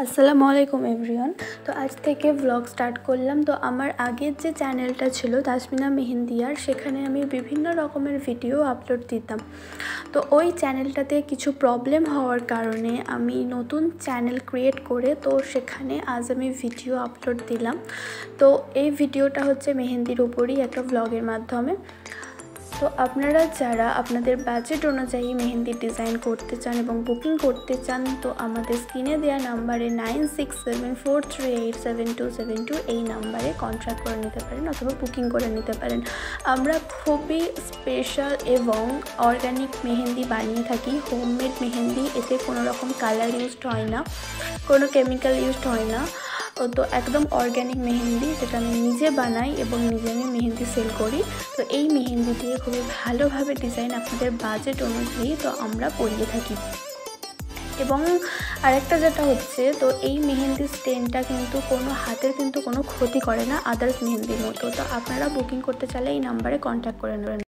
আসসালামু আলাইকুম এভরিওয়ান। তো আজ থেকে ব্লগ স্টার্ট করলাম। তো আমার আগের যে চ্যানেলটা ছিল তাসমিনা মেহেন্দিয়ার, সেখানে আমি বিভিন্ন রকমের ভিডিও আপলোড দিতাম। তো ওই চ্যানেলটাতে কিছু প্রবলেম হওয়ার কারণে আমি নতুন চ্যানেল ক্রিয়েট করে তো সেখানে আজ আমি ভিডিও আপলোড দিলাম। তো এই ভিডিওটা হচ্ছে মেহেন্দির উপরই একটা ব্লগের মাধ্যমে। তো আপনারা যারা আপনাদের বাজেট অনুযায়ী মেহেন্দির ডিজাইন করতে চান এবং বুকিং করতে চান, তো আমাদের স্ক্রিনে দেওয়া নাম্বারে 9674387272 এই নাম্বারে কন্ট্যাক্ট করে নিতে পারেন অথবা বুকিং করে নিতে পারেন। আমরা খুবই স্পেশাল এবং অর্গানিক মেহেন্দি বানিয়ে থাকি, হোমমেড মেহেন্দি। এতে কোনো রকম কালার ইউজড হয় না, কোনো কেমিক্যাল ইউজড হয় না। তো একদম অর্গ্যানিক মেহেন্দি, যেটা আমি নিজে বানাই এবং নিজে আমি মেহেন্দি সেল করি। তো এই মেহেন্দি দিয়ে খুবই ভালোভাবে ডিজাইন আপনাদের বাজেট অনুযায়ী তো আমরা পরিয়ে থাকি। এবং আরেকটা যেটা হচ্ছে, তো এই মেহেন্দি স্টেনটা কিন্তু কোনো হাতের কিন্তু কোনো ক্ষতি করে না আদার্স মেহেন্দির মতো। তো আপনারা বুকিং করতে চাইলে এই নাম্বারে কন্ট্যাক্ট করে নেবেন।